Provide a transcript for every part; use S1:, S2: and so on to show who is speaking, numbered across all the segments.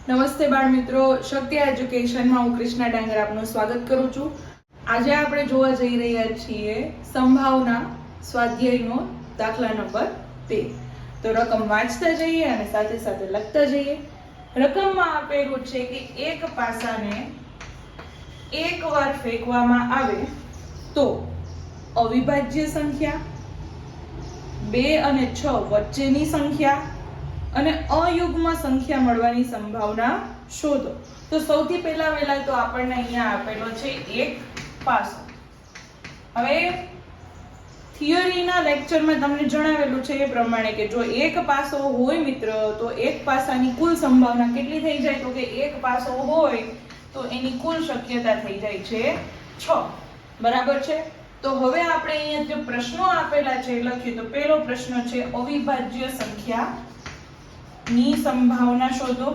S1: નમસ્તે બાળ મિત્રો, શક્તિ એજ્યુકેશનમાં હું કૃષ્ણા ડાંગર આપનું સ્વાગત કરું છું. આજે આપણે જોવા જઈ રહ્યા છીએ સંભાવના સ્વાધ્યાયનો દાખલા નંબર 13. તો રકમ વાંચતા જઈએ અને સાથે સાથે લખતા જઈએ. રકમમાં આપેલું છે કે એક પાસાને એકવાર ફેંકવામાં આવે તો અવિભાજ્ય સંખ્યા 2 અને 6 વચ્ચેની સંખ્યા અને અયુગ્મ સંખ્યા મળવાની સંભાવના શોધો. તો સૌથી પહેલા તો આપણને અહીંયા આપેલો છે એક પાસો. હવે થિયરીના લેક્ચરમાં તમને જણાવેલું છે એ પ્રમાણે કે જો એક પાસો હોય મિત્ર તો એક પાસાની કુલ સંભાવના કેટલી થઈ જાય? તો કે એક પાસો હોય તો એની કુલ શક્યતા થઈ જાય છે 6. બરાબર છે? તો હવે આપણે અહીંયા જે પ્રશ્નો આપેલા છે લખીએ. તો પહેલો પ્રશ્ન છે અવિભાજ્ય સંખ્યા ની સંભાવના શોધો.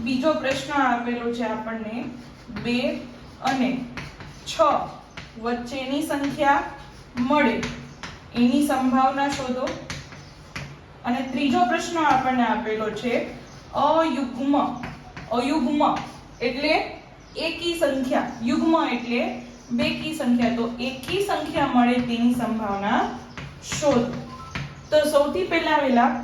S1: બીજો પ્રશ્ન આપેલો છે આપણને 2 અને 6 વચ્ચેની સંખ્યા મળે એની સંભાવના શોધો. અને ત્રીજો પ્રશ્ન આપણને આપેલો છે અયુગ્મ એટલે એકી સંખ્યા, યુગ્મ એટલે બેકી સંખ્યા, તો એકી સંખ્યા મળે તેની સંભાવના શોધો. તો સૌથી પહેલા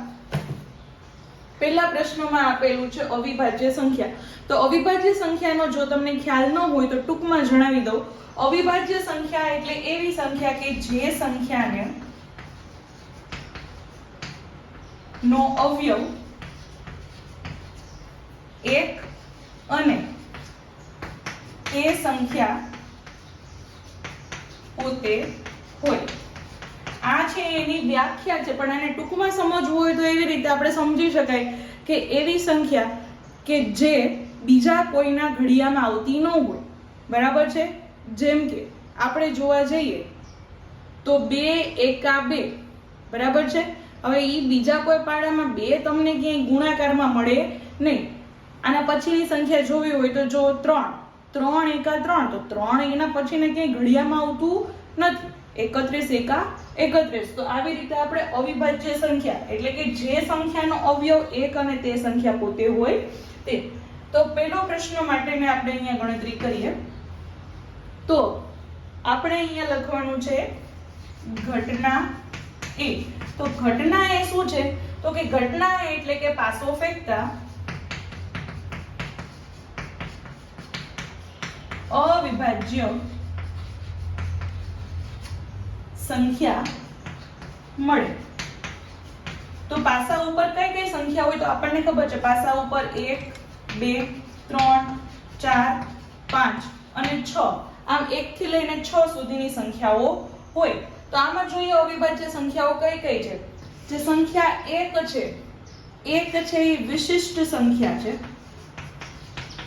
S1: પ્રશ્નમાં આપેલું છે અવિભાજ્ય સંખ્યા. તો અવિભાજ્ય સંખ્યાનો જો તમને ખ્યાલ ન હોય તો ટૂંકમાં જણાવી દઉં. અવિભાજ્ય સંખ્યા એટલે એવી સંખ્યા કે જે સંખ્યાને નો અવયવ 1 અને તે સંખ્યા પોતે હોય. આ છે એની વ્યાખ્યા છે, પણ આને ટૂંકમાં સમજવું હોય તો એવી રીતે આપણે સમજી શકાય કે એવી સંખ્યા કે જે બીજા કોઈના ઘડિયામાં આવતી ન હોય. બરાબર છે? જેમ કે આપણે જોવા જઈએ તો 2 એકા 2. બરાબર છે? હવે ઈ બીજા કોઈ પાડામાં 2 તમને ક્યાંય ગુણાકારમાં મળે નહીં. આના પછીની સંખ્યા જોવી હોય તો જો 3 એકા 3, તો 3 એના પછીને ક્યાંય ઘડિયામાં આવતું નથી. 31 એકા 31. તો આવી રીતે આપણે અવિભાજ્ય સંખ્યા એટલે કે જે સંખ્યાનો અવયવ 1 અને તે સંખ્યા પોતે હોય તે. તો પહેલો પ્રશ્ન માટેને આપણે અહીંયા ગણતરી કરીએ. તો આપણે અહીંયા લખવાનું છે ઘટના એ. તો ઘટના એ શું છે? તો કે ઘટના એ એટલે કે પાસો ફેંકતા અવિભાજ્ય સંખ્યા મળે. તો પાસા ઉપર કઈ કઈ સંખ્યા હોય? તો આપણને ખબર છે પાસા ઉપર 1 2 3 4 5 અને 6, આમ 1 થી લઈને 6 સુધીની સંખ્યાઓ હોય. તો આમાં જોઈએ અવિભાજ્ય સંખ્યાઓ કઈ કઈ છે. જે સંખ્યા 1 છે એ વિશિષ્ટ સંખ્યા છે,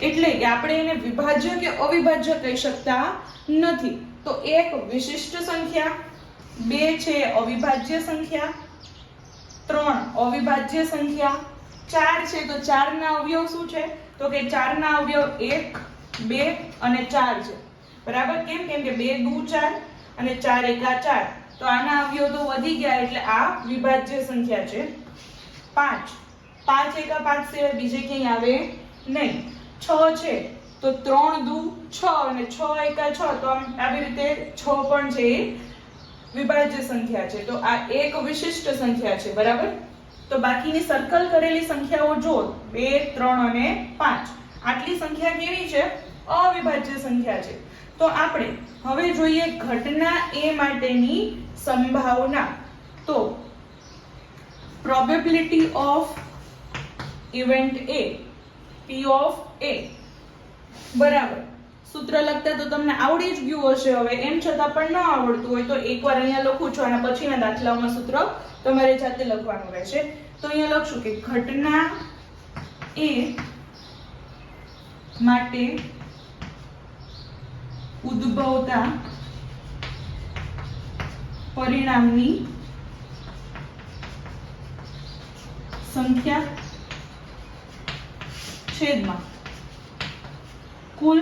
S1: એટલે કે આપણે એને વિભાજ્ય કે અવિભાજ્ય કહી શકતા નથી. તો 1 વિશિષ્ટ સંખ્યા, 2 છે અવિભાજ્ય સંખ્યા, 3 અવિભાજ્ય સંખ્યા, 4 છે તો 4 ના અવયવ શું છે? તો કે 4 ના અવયવ 1 2 અને 4 છે. બરાબર? કેમ કે 2 દુ 4 અને 4 એકા 4. તો આના અવયવ તો વધી ગયા એટલે આ વિભાજ્ય સંખ્યા છે. 5 એકા 5 સિવાય બીજે ક્યાંય આવે નહીં. 6 છે તો 3 દુ 6 અને 6 એકા 6, તો આવી રીતે 6 પણ છે એ વિભાજ્ય સંખ્યા છે. તો આ એક વિશિષ્ટ સંખ્યા છે. બરાબર? તો બાકીની સર્કલ કરેલી સંખ્યાઓ જો 2 3 અને 5, આટલી સંખ્યા કેવી છે? અવિભાજ્ય સંખ્યા છે. તો આપણે હવે જોઈએ ઘટના એ માટેની સંભાવના. તો probability of event A, P of A બરાબર. સૂત્ર લખતા તો તમને આવડી જ ગયું હશે. હવે એમ છતાં પણ ન આવડતું હોય તો એકવાર અહીંયા લખું છું, અને પછીના દાખલાઓમાં સૂત્ર તમારે જાતે લખવાનું રહેશે. તો અહીંયા લખશું કે ઘટના A માટે ઉદ્ભવતા પરિણામની સંખ્યા છેદમાં કુલ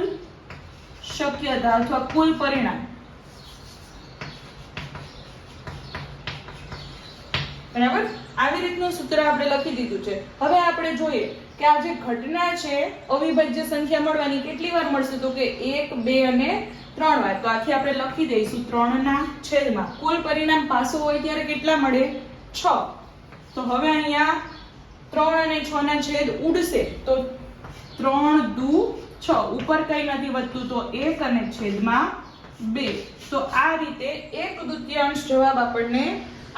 S1: શક્યતા અથવા કુલ પરિણામ બરાબર. આવી રીતનું સૂત્ર આપણે લખી દીધું છે. હવે આપણે જોઈએ કે આ જે ઘટના છે અવિભાજ્ય સંખ્યા મળવાની કેટલી વાર મળશે, તો કે 1 2 અને 3 વાર. તો આથી આપણે લખી દઈશું 3 ના છેદમાં કુલ પરિણામ પાછું હોય ત્યારે કેટલા મળે 6. તો હવે અહીંયા 3 અને 6 ના છેદ ઉડશે તો 3 દુ 6, ઉપર કઈ નથી વધતું તો 1 અને છેદમાં 2. તો આ રીતે 1/2 જવાબ આપણને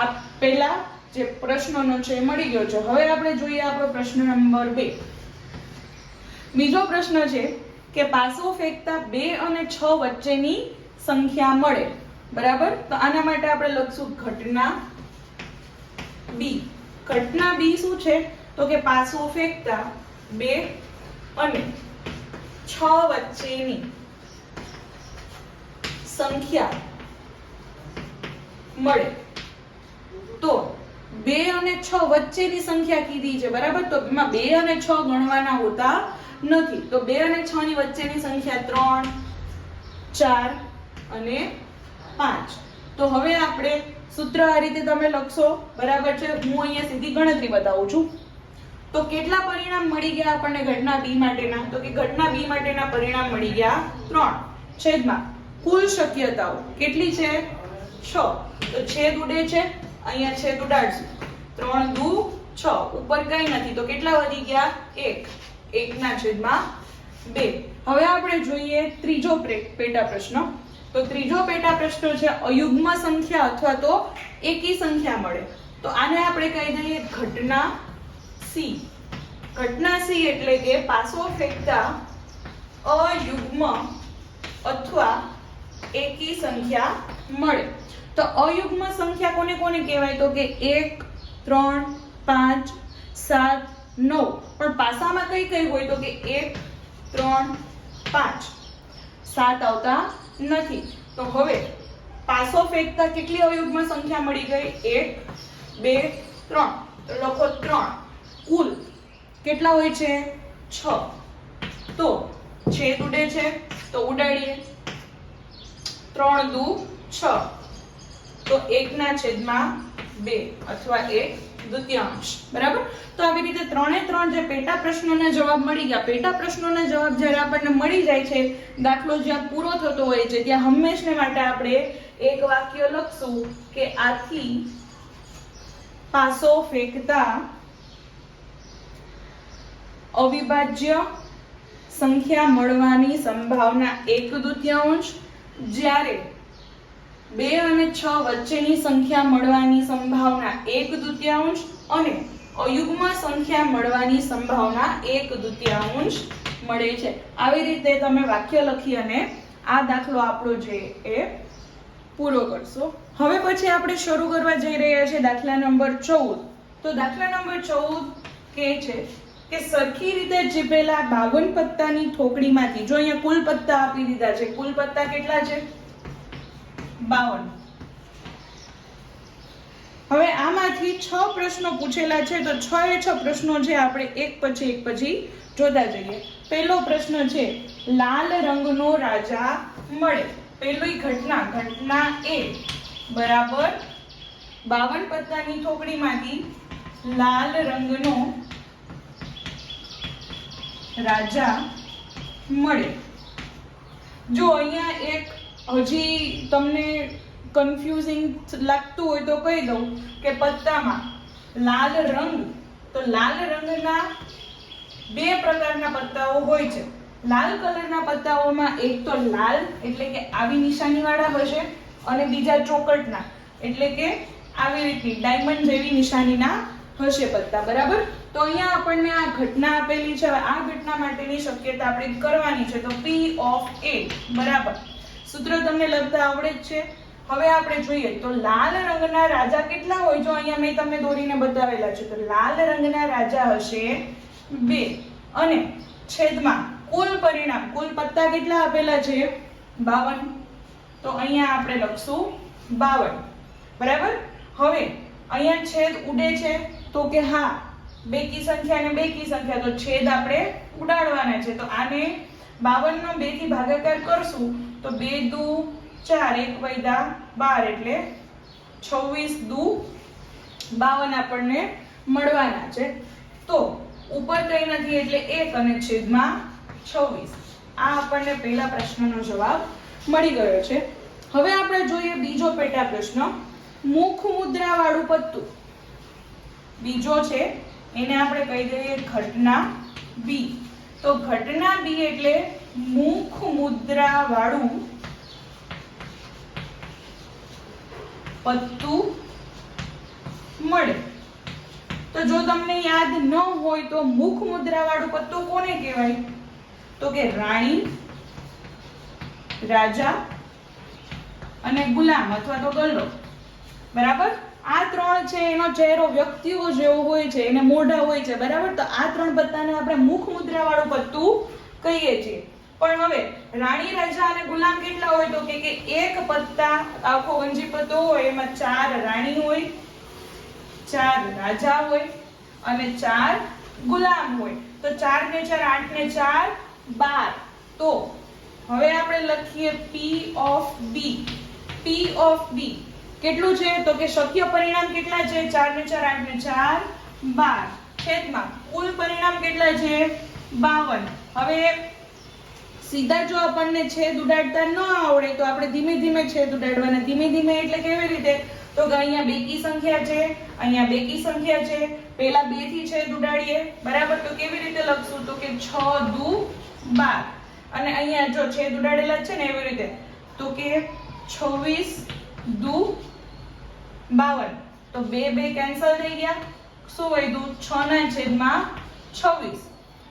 S1: આ પહેલા જે પ્રશ્નનો છે મળી ગયો છે. હવે આપણે જોઈએ આપણો પ્રશ્ન નંબર 2. બીજો પ્રશ્ન છે કે પાસો ફેંકતા 2 અને 6 વચ્ચેની સંખ્યા મળે. બરાબર. તો આના માટે આપણે લખશું ઘટના B. ઘટના B શું છે તો કે પાસો ફેંકતા 2 અને 6 વચ્ચેની સંખ્યા મળે. તો 2 અને 6 વચ્ચેની સંખ્યા કીધી છે. બરાબર. તો એમાં 2 અને 6 ગણવાના હોતા નથી. તો 2 અને 6 ની વચ્ચેની સંખ્યા 3 4 અને 5. તો હવે આપણે સૂત્ર આ રીતે તમે લખશો. બરાબર છે. હું અહીંયા સીધી ગણતરી બતાવું છું. તો કેટલા પરિણામ મળી ગયા આપણને ઘટના B માટેના, તો કે ઘટના B માટેના પરિણામ મળી ગયા 3 છેદમાં કુલ શક્યતાઓ કેટલી છે 6. તો છેદ ઉડે છે, અહીંયા છેદ ઉડાડશું. 3 દુ 6, ઉપર કઈ નથી તો કેટલા વધી ગયા 1. 1 ના છેદમાં 2. હવે આપણે જોઈએ ત્રીજો પેટા પ્રશ્ન. તો ત્રીજો પેટા પ્રશ્ન છે અયુગ્મ સંખ્યા અથવા તો એકી સંખ્યા મળે. તો આને આપણે કહી દઈએ ઘટના C. ઘટના C એટલે કે પાસો ફેંકતા અયુગ્મ અથવા એકી સંખ્યા મળે. તો અયુગ્મ સંખ્યા કોને કોને કહેવાય તો કે 1 3 5 7 9. પણ પાસામાં કઈ કઈ હોય તો કે 1 3 5 7 આવતા નથી. તો હવે પાસો ફેંકતા કેટલી અયુગ્મ સંખ્યા મળી ગઈ 1 2 3. તો લખો 3. કુલ કેટલા હોય છે 6. તો છેદ ઉડે છે તો ઉડાડીએ. 3 દુ 6, તો 1 ના છેદમાં 2 અથવા 1/2. બરાબર. તો આવી રીતે 3 એ 3 જે પેટા પ્રશ્નોના જવાબ મળી ગયા. પેટા પ્રશ્નોના જવાબ જ્યારે આપણને મળી જાય છે, દાખલો જ્યાં પૂરો થતો હોય છે ત્યાં હંમેશને માટે આપણે એક વાક્ય લખશું કે આથી પાસો ફેંકતા અવિભાજ્ય સંખ્યા મળવાની સંભાવના 1/2, જ્યારે 2 અને 6 વચ્ચેની સંખ્યા મળવાની સંભાવના 1/2 અને અયુગ્મ સંખ્યા મળવાની સંભાવના 1/2 મળે છે. આવી રીતે તમે વાક્ય લખી અને આ દાખલો આપણો છે એ પૂરો કરશો. હવે પછી આપણે શરૂ કરવા જઈ રહ્યા છીએ દાખલા નંબર 14. તો દાખલા નંબર 14 કહે છે કે સરખી રીતે ચીપેલા 52 પત્તાની ઠોકડીમાંથી, જો અહીંયા કુલ પત્તા આપી દીધા છે, કુલ પત્તા કેટલા છે 52. હવે આમાંથી 6 પ્રશ્નો પૂછેલા છે. તો 6 એ 6 પ્રશ્નો છે આપણે એક પછી જોતા જઈએ. પહેલો પ્રશ્ન છે લાલ રંગનો રાજા મળે. પહેલી ઘટના A બરાબર 52 પત્તાની ઠોકડીમાંથી લાલ રંગનો રાજા મળે. જો અહીંયા એક હજી તમને કન્ફ્યુઝિંગ લાગતું હોય તો કહી દઉં કે પત્તામાં લાલ રંગ, તો લાલ રંગના બે પ્રકારના પત્તાઓ હોય છે. લાલ કલરના પત્તાઓમાં એક તો લાલ એટલે કે આવી નિશાની વાળા હશે અને બીજા ચોકટના એટલે કે આવી રીતની ડાયમંડ જેવી નિશાનીના હશે પત્તા. બરાબર. તો અહીંયા આપણને આ ઘટના આપેલી છે. આ ઘટના માટેની શક્યતા આપણે કરવાની છે. તો P of A બરાબર સૂત્ર તમને લખતા આવડે જ છે. હવે આપણે જોઈએ તો લાલ રંગના રાજા કેટલા હોય, જો અહીંયા મેં તમને દોરીને બતાવેલા છે. તો લાલ રંગના રાજા હશે 2 અને છેદમાં કુલ પરિણામ, કુલ પત્તા કેટલા આપેલા છે 52. તો અહીંયા આપણે લખશું 52. બરાબર. હવે અહીંયા છેદ ઉડે છે તો કે હા બેકી સંખ્યા અને બેકી સંખ્યા, તો છેદ આપણે ઉડાડવાના છે. તો આને 52 નો 2 થી ભાગાકાર કરશું તો 2 દુ 4, 1 વૈદા 12 એટલે 26 દુ 52 આપણને મળવાના છે. તો ઉપર કઈ નથી એટલે 1 અને છેદમાં 26. આ આપણને પહેલા પ્રશ્નનો જવાબ મળી ગયો છે. હવે આપણે જોઈએ બીજો પેટા પ્રશ્ન. મુખ મુદ્રા વાળું પત્તું બીજો છે, એને આપણે કહી દઈએ ઘટના બી. તો ઘટના બી એટલે મુખ મુદ્રા વાળું પત્તું મળે. તો જો તમને યાદ ન હોય તો મુખ મુદ્રા વાળું પત્તું કોને કહેવાય? તો કે રાણી, રાજા અને ગુલામ અથવા તો ગલ્લો. બરાબર? આ ત્રણ છે, એનો ચહેરો વ્યક્તિઓ જેવો હોય છે, એને મોઢા હોય છે. બરાબર? તો આ ત્રણ પત્તાને આપણે મુખ મુદ્રા વાળું પત્તું કહીએ છીએ. પણ હવે રાણી, રાજા અને ગુલામ કેટલા હોય? તો કે એક પત્તા આખો ગંજી પત્તો હોય એમાં 4 રાણી હોય, 4 રાજા હોય અને 4 ગુલામ હોય. તો 4 ને 4 8 ને 4 12. તો હવે આપણે લખીએ P of B. P of B કેટલું છે? તો કે શક્ય પરિણામ કેટલા છે? 4 ને 4 8 ને 4 12 છેદમાં કુલ પરિણામ કેટલા છે? 52. હવે સીધા જો આપણને છેદ ઉડાડતા ન આવડે તો આપણે ધીમે ધીમે છેદ ઉડાડવાના. ધીમે ધીમે એટલે કેવી રીતે? તો કે અહીંયા બેકી સંખ્યા છે, અહીંયા બેકી સંખ્યા છે, પહેલા 2 થી છેદ ઉડાડીએ. બરાબર? તો કેવી રીતે લખશું? તો કે 6 દુ 12 અને અહીંયા જો છેદ ઉડાડેલા છે ને એવી રીતે તો કે 26 દુ 52. તો 2 કેન્સલ થઈ ગયા. શું વધ્યું? 6 ના છેદમાં 26.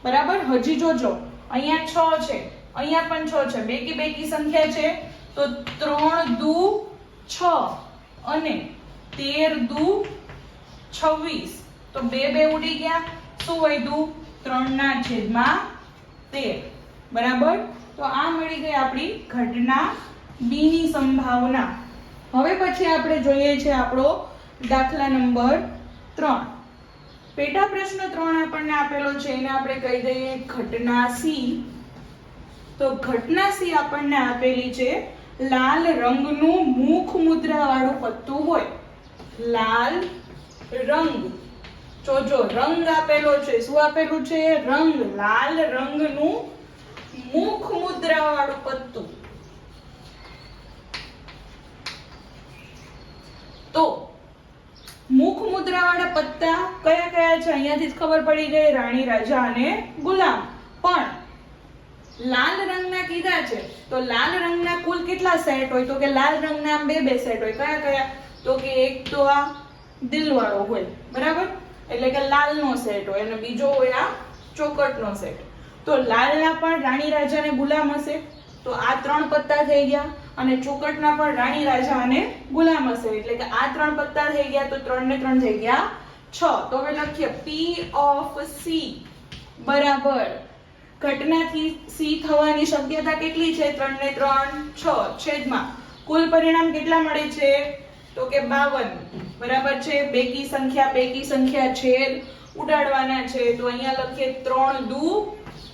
S1: બરાબર? હજી જોજો અહીંયા 6 છે, અહીંયા પણ 6 છે, બેકી સંખ્યા છે. તો 3 દુ 6 અને 13 દુ 26. તો 2 ઉડી ગયા. શું વધ્યું? 3 ના છેદમાં 13. બરાબર? તો આ મળી ગઈ આપણી ઘટના બી ની સંભાવના. હવે પછી આપણે જોઈએ છે આપણો દાખલા નંબર 3. પેટા પ્રશ્ન 3 આપણને આપેલો છે, એને આપણે કહી દઈએ ઘટના સી. તો ઘટના સી આપણને આપેલી છે લાલ રંગનું મુખ મુદ્રા વાળું પત્તું હોય. લાલ રંગ, જોજો રંગ આપેલો છે. શું આપેલું છે? રંગ. લાલ રંગનું મુખ મુદ્રા વાળું પત્તું. તો મુખ મુદ્રા વાળા પત્તા કયા કયા છે? અહીંયાથી જ ખબર પડી ગઈ, રાણી, રાજા અને ગુલામ. પણ લાલ રંગના કીધા છે તો લાલ રંગના કુલ કેટલા સેટ હોય? તો કે લાલ રંગના 2 સેટ હોય. કયા કયા? તો કે એક તો આ દિલ વાળો હોય. બરાબર? એટલે કે લાલનો સેટ હોય અને બીજો હોય આ ચોકટનો સેટ. તો લાલના પણ રાણી, રાજા અને ગુલામ હશે. તો આ 3 પત્તા થઈ ગયા અને ચોકટના પણ રાણી, રાજા અને ગુલામ હશે. એટલે કે આ 3 પત્તા થઈ ગયા. તો 3 ને 3 થઈ ગયા 6. તો હવે લખીએ P of C બરાબર ઘટનાથી સી થવાની શક્યતા કેટલી છે? 3 ને 3 6 છેદમાં કુલ પરિણામ કેટલા મળે છે? તો કે 52. બરાબર છે? બેકી સંખ્યા છેદ ઉડાડવાના છે. તો અહીંયા લખીએ 3 દુ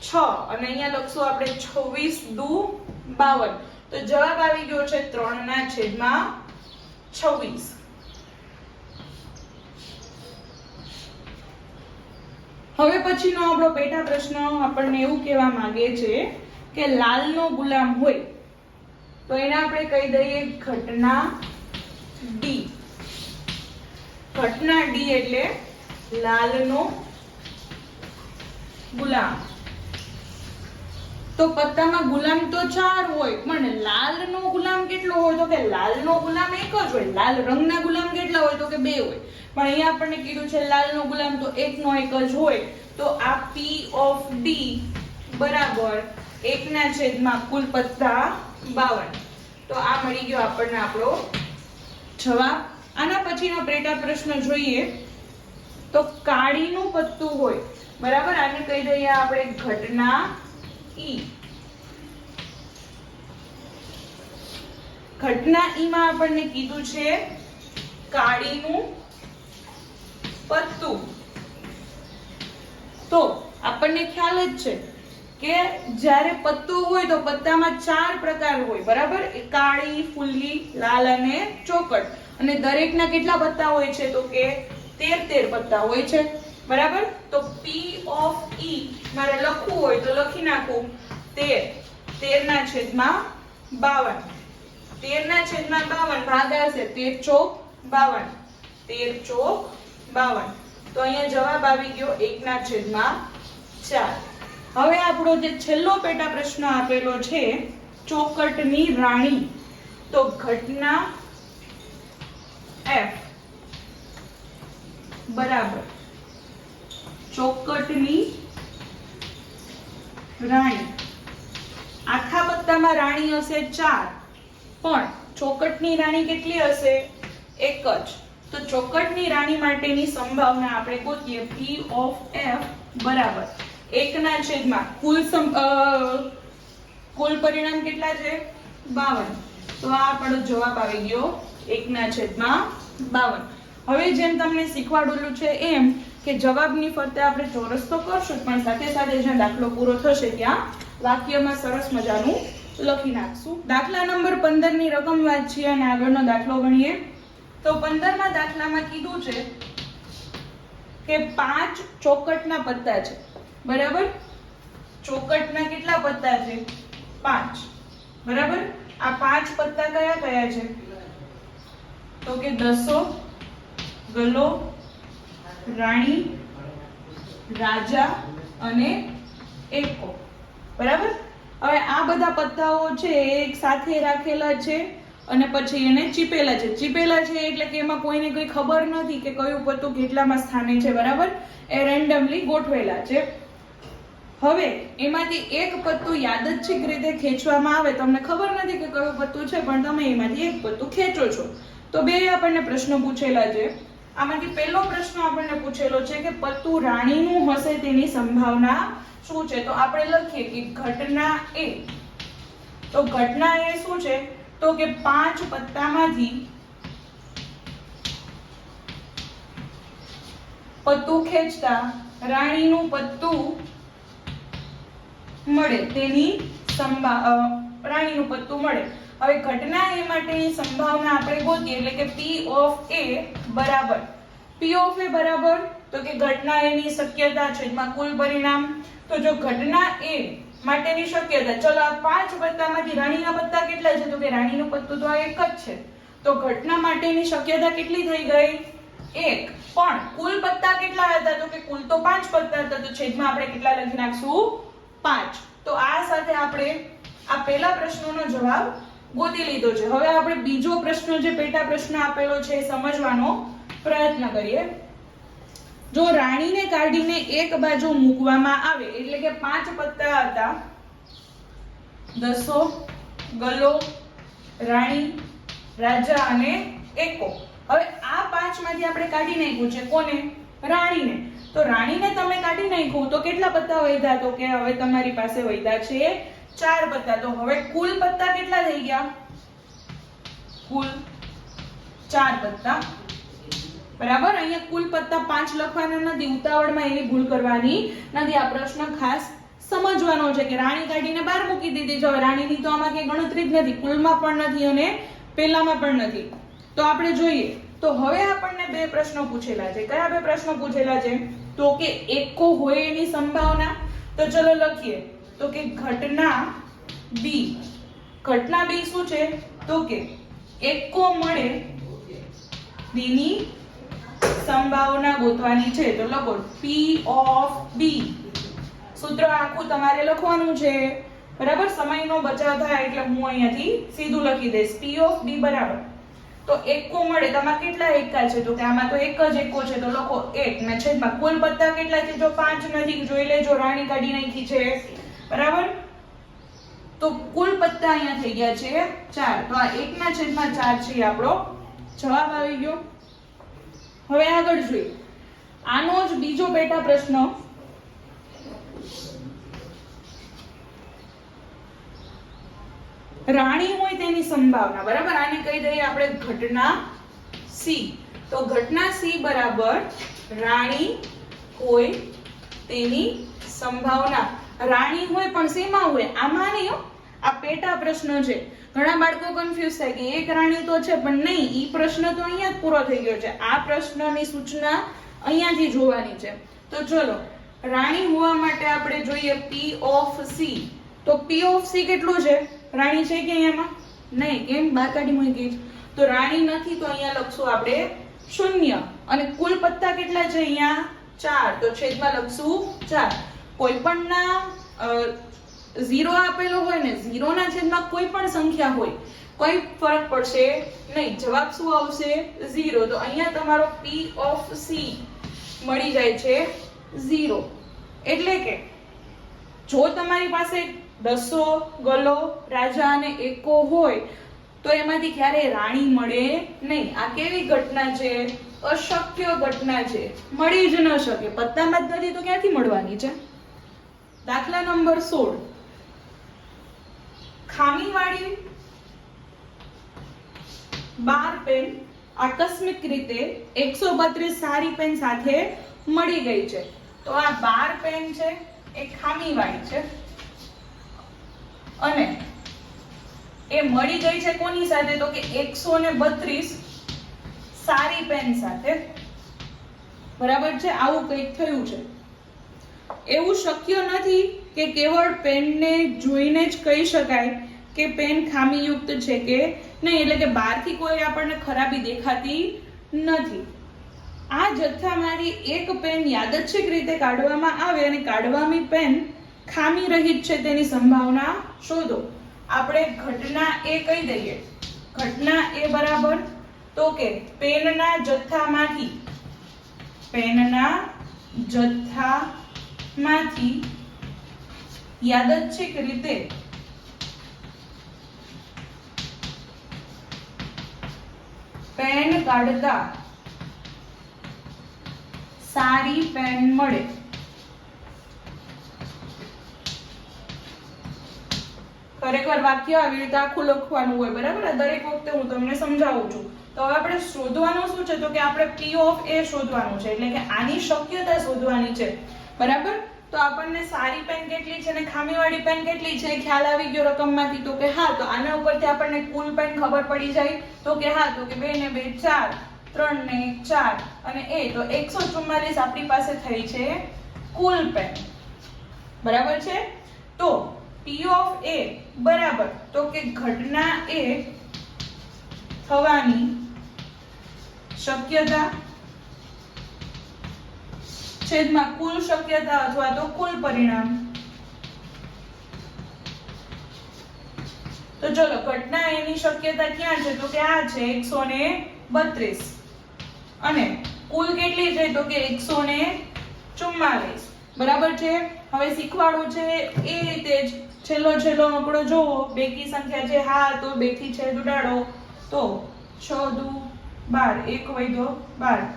S1: 6 અને અહીંયા લખશું આપણે 26 દુ 52. તો જવાબ આવી ગયો છે 3 ના છેદમાં 26. હવે પછીનો આપણો પેટા પ્રશ્ન આપણને એવું કહેવા માંગે છે કે લાલનો ગુલામ હોય તો એને આપણે કહી દઈએ ઘટના ડી. ઘટના ડી એટલે લાલનો ગુલામ. તો પત્તામાં ગુલામ તો 4 હોય પણ લાલનો ગુલામ કેટલો હોય? તો કે લાલનો ગુલામ એક જ હોય. લાલ રંગના ગુલામ કેટલા હોય? તો કે 2 હોય. પણ અહીંયા આપણને કીધું છે લાલનો ગુલામ તો એકનો એક જ હોય. તો આ P of D બરાબર 1 ના છેદમાં કુલ પત્તા 52. તો આ મળી ગયો આપણને આપણો જવાબ. આના પછીનો પેટા પ્રશ્ન જોઈએ તો કાળીનું પત્તું હોય. બરાબર? આને કહી દઈએ આપણે ઘટના ઈ. ઘટના ઈ માં આપણને કીધું છે કાળીનું પત્તું. તો આપણને ખ્યાલ જ છે કે જ્યારે પત્તું હોય તો પત્તામાં 4 પ્રકાર હોય. બરાબર? કાળી, ફૂલી, લાલ અને ચોકટ. અને દરેકના કેટલા પત્તા હોય છે તો કે 13 પત્તા હોય છે, બરાબર. તો P of E મારે લખવું હોય તો લખી નાખું 13/52. 13/52 ભાગાશે 13 ચોક 52. 13 ચોક 52. તો અહીંયા જવાબ આવી ગયો 1/4. હવે આપણો જે છેલ્લો પેટા પ્રશ્ન આપેલો છે ચોકટની રાણી. તો ઘટના F બરાબર ચોકટની રાણી. આખા પત્તામાં રાણી હશે 4, પણ ચોકટની રાણી કેટલી હશે? 1 જ. તો ચોકટની રાણી માટેની સંભાવના આપણે ગોતીએ. P of F બરાબર 1/, કુલ પરિણામ કેટલા છે? 52. તો આ આપણો જવાબ આવી ગયો 1/52. હવે જેમ તમને શીખવાડેલું છે એમ કે જવાબની ફરતે આપણે ચોરસ તો કરશું, પણ સાથે સાથે જ્યાં દાખલો પૂરો થશે ત્યાં વાક્યમાં સરસ મજાનું લખી નાખશું. દાખલા નંબર 15 ની રકમ વાંચીએ અને આગળનો દાખલો ગણીએ. તો 15મા દાખલામાં કીધું છે કે 5 ચોકટના પત્તા છે, બરાબર. ચોકટના કેટલા પત્તા છે? 5, બરાબર. આ 5 પત્તા કયા કયા છે? તો કે દસો, ગલો, રાણી, રાજા અને એકો, બરાબર. હવે આ બધા પત્તાઓ છે એક સાથે રાખેલા છે અને પછી એને ચીપેલા છે. ચીપેલા છે એટલે કે એમાં કોઈને કોઈ ખબર નથી કે કયું પત્તું કેટલામાં સ્થાને છે, બરાબર. એ રેન્ડમલી ગોઠવેલા છે. હવે એમાંથી એક પત્તું યાદચ્છિક રીતે ખેંચવામાં આવે, તમને ખબર નથી કે કયું પત્તું છે, પણ તમે એમાંથી એક પત્તું ખેંચો છો. તો બે આપણને પ્રશ્નો પૂછેલા છે. આમાંથી પહેલો પ્રશ્ન આપણને પૂછેલો છે કે પત્તું રાણીનું હશે તેની સંભાવના શું છે? તો આપણે લખીએ કે ઘટના A. તો ઘટના A શું છે? તો કે 5 પત્તામાંથી પત્તું ખેંચતા રાણીનું પત્તું મળે તેની રાણીનું પત્તું મળે. હવે ઘટના A માટેની સંભાવના આપણે ગોતીએ એટલે કે P of A બરાબર. P of A બરાબર તો કે ઘટના A ની શક્યતા છેદમાં કુલ પરિણામ. તો જો ઘટના A માટેની શક્યતા, ચલો આ 5 પત્તામાંથી રાણીના પત્તા કેટલા છે? તો કે રાણીનું પત્તું તો આ એક જ છે. તો ઘટના માટેની શક્યતા કેટલી થઈ ગઈ? 1. પણ કુલ પત્તા કેટલા હતા? તો કે કુલ તો 5 પત્તા હતા. તો છેદમાં આપણે કેટલા લખી નાખશું? 5. તો આ સાથે આપણે આ પહેલા પ્રશ્નનો જવાબ ગોતી લીધો છે. હવે આપણે બીજો પ્રશ્ન જે પેટા પ્રશ્ન આપેલો છે એ સમજવાનો પ્રયત્ન કરીએ. જો રાણીને કાઢીને એક બાજુ મૂકવામાં આવે એટલે કે 5 પત્તા હતા, દસો, ગલો, રાણી, રાજા અને એકો. હવે આ 5 માંથી આપણે કાઢી નાખ્યું છે કોને? રાણીને. તો રાણીને તમે કાઢી નાખ્યું તો કેટલા પત્તા વધ્યા? તો કે હવે તમારી પાસે વધ્યા છે 4 પત્તા. તો હવે કુલ પત્તા કેટલા થઈ ગયા? કુલ 4 પત્તા, બરાબર. અહીંયા કુલ પત્તા 5 લખવાના નથી, ઉતાવળમાં એવી ભૂલ કરવાની નથી. આ પ્રશ્ન ખાસ સમજવાનો છે કે રાણી કાઢીને બહાર મૂકી દીધી છે. હવે રાણીની તો આમાં કઈ ગણતરી જ નથી, કુલમાં પણ નથી અને પેલામાં પણ નથી. તો આપણે જોઈએ તો હવે આપણને બે પ્રશ્નો પૂછેલા છે. કયા બે પ્રશ્નો પૂછેલા છે? તો કે એકો હોય એની સંભાવના. તો ચલો લખીએ. તો કે ઘટના B. ઘટના B શું છે? તો કે એકો મળે તેની સંભાવના ગોતવાની છે. તો લખો P of B. સૂત્ર આખું તમારે લખવાનું છે, બરાબર. સમયનો બચાવ થાય એટલે હું અહીંયાથી સીધું લખી દઈશ. P of B બરાબર. તો એકો મળે. તમારે કેટલા એકા છે? તો કે આમાં તો એક જ એકો છે. તો લખો 1 ને છેદમાં કુલ પત્તા કેટલા છે? જો 5 નથી, જોઈ લેજો, રાણી કાઢી નાખી છે, બરાબર. તો કુલ પત્તા અહીંયા થઈ ગયા છે 4. તો આ 1/4 છે આપણો જવાબ આવી ગયો. હવે આગળ જોઈએ. આનો જ બીજો પેટા પ્રશ્ન. રાણી હોય તેની સંભાવના, બરાબર. આને કહી દઈએ આપણે ઘટના C. તો ઘટના C બરાબર રાણી હોય તેની સંભાવના. રાણી હોય પણ શેમાં હોય? આમાં નહીં હો, આ પેટા પ્રશ્ન છે. ઘણા બાળકો કન્ફ્યુઝ થાય કે એક રાણી તો છે પણ નહીં, ઈ પ્રશ્ન તો અહીંયા જ પૂરો થઈ ગયો છે. આ પ્રશ્નની સૂચના અહીંયાથી જોવાની છે. તો ચલો, રાણી હોવા માટે આપણે જોઈએ P of C. તો P of C કેટલું છે? રાણી છે કે અહીંયામાં? નહીં. કેમ? બહાર કાઢી મૂકી છે. તો રાણી નથી તો અહીંયા લખશું આપણે 0. અને કુલ પત્તા કેટલા છે અહીંયા? 4. તો છેદમાં લખશું 4. કોઈ પણ ના 0 આપેલો હોય ને, 0 ના છેદમાં કોઈ પણ સંખ્યા હોય, કોઈ ફરક પડશે નહીં. જવાબ શું આવશે? 0. તો અહીંયા તમારો P of C મળી જાય છે 0. એટલે કે જો તમારી પાસે દસો, ગલો, રાજા અને એકો હોય તો એમાંથી ક્યારેય રાણી મળે નહીં. આ કેવી ઘટના છે? અશક્ય ઘટના છે, મળી જ ન શકે. પત્તામાં જ નથી તો ક્યાંથી મળવાની છે? દાખલા નંબર 16. ખામીવાળી 12 પેન આકસ્મિક રીતે 132 સારી પેન સાથે મળી ગઈ છે. તો આ 12 પેન છે એ ખામીવાળી છે અને એ મળી ગઈ છે કોની સાથે? તો કે 132 સારી પેન સાથે. બરાબર છે? આવું કંઈક થયું છે. એવું શક્ય નથી કે કેવળ પેનને જોઈને જ કહી શકાય કે પેન ખામીયુક્ત છે કે નહીં. એટલે કે બહારથી કોઈ આપણને ખરાબી દેખાતી નથી. આ જથ્થામાંથી એક પેન યાદચ્છિક રીતે કાઢવામાં આવે અને કાઢવાની પેન ખામી રહિત છે તેની સંભાવના શોધો. આપણે ઘટના એ કહી દઈએ. ઘટના એ બરાબર તો કે પેનના જથ્થામાંથી યાદચ્છિક રીતે પેન કાઢતા સારી પેન મળે. ખરેખર વાક્ય આવી રીતે આખું લખવાનું હોય. બરાબર? આ દરેક વખતે હું તમને સમજાવું છું. તો હવે આપણે શોધવાનું શું છે? તો કે આપણે P of A શોધવાનું છે. એટલે કે આની શક્યતા શોધવાની છે. બરાબર? તો આપણને સારી પેન કેટલી છે અને ખામીવાળી પેન કેટલી છે ખ્યાલ આવી ગયો રકમમાંથી? તો કે હા. તો આના ઉપરથી આપણને કુલ પેન ખબર પડી જાય. તો કે હા. તો કે 2 ને 2 4, 3 ને 1 4 અને એ તો 144 આપણી પાસે થઈ છે કુલ પેન. બરાબર છે? તો P of A બરાબર તો કે ઘટના એ થવાની શક્યતા છેદમાં કુલ શક્યતા અથવા તો કુલ પરિણામ. તો ચલો, ઘટના એની શક્યતા ક્યાં છે? તો કે આ છે 132 અને કુલ કેટલી છે? તો કે 144. બરાબર છે? હવે શીખવાડું છે એ રીતે જ છેલ્લો આંકડો જોવો. બેકી સંખ્યા છે હા, તો 2 થી છેદ ઉડાડો તો 6 દુ 12, 1 વધ્યો 12,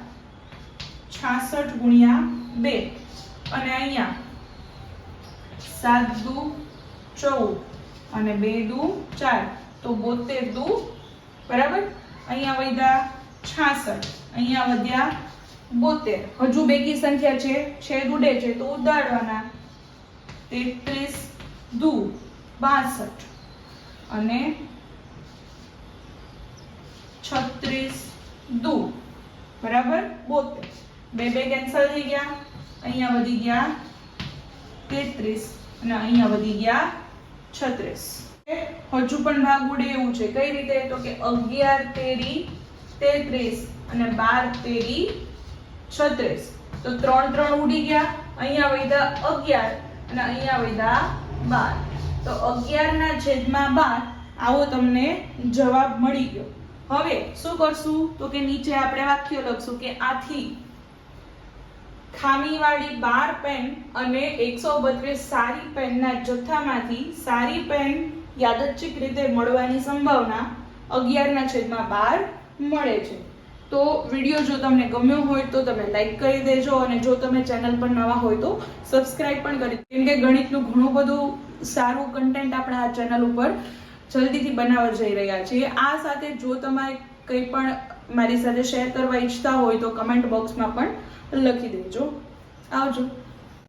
S1: 66 ગુણ્યા 2 અને અહીંયા 7 દુ 14 અને 2 દુ 4 તો 72 દુ. બરાબર? અહીંયા વધ્યા 66, અહીંયા વધ્યા 72. હજુ બેકી સંખ્યા છે, છેદ ઉડે છે તો ઉડાડવાના. 33 દુ 62 અને 36 દુ. બરાબર? 72. 2 કેન્સલ થઈ ગયા. અહીંયા વધી ગયા 33 અને અહીંયા વધી ગયા 36. હજુ પણ ભાગ ઉડે એવું છે. કઈ રીતે? તો કે 11 તેરી 33 અને 12 તેરી 36. તો 3 3 ઉડી ગયા. અહીંયા વધ્યા 11 અને અહીંયા વધ્યા 12. તો 11 ના છેદમાં 12 આવો તમને જવાબ મળી ગયો. હવે શું કરશું? તો કે નીચે આપણે વાક્ય લખશું કે આથી ખામીવાળી 12 પેન અને 132 સારી પેનના જથ્થામાંથી સારી પેન યાદચ્છિક રીતે મળવાની સંભાવના 11/12 મળે છે. તો વિડીયો જો તમને ગમ્યો હોય તો તમે લાઈક કરી દેજો અને જો તમે ચેનલ પર નવા હોય તો સબસ્ક્રાઇબ પણ કરી. કેમ કે ગણિતનું ઘણું બધું સારું કન્ટેન્ટ આપણે આ ચેનલ ઉપર જલ્દીથી બનાવવા જઈ રહ્યા છીએ. આ સાથે જો તમારે કંઈ પણ મારી સાથે શેર કરવા ઈચ્છતા હોય તો કમેન્ટ બોક્સમાં પણ લખી દેજો. આવજો.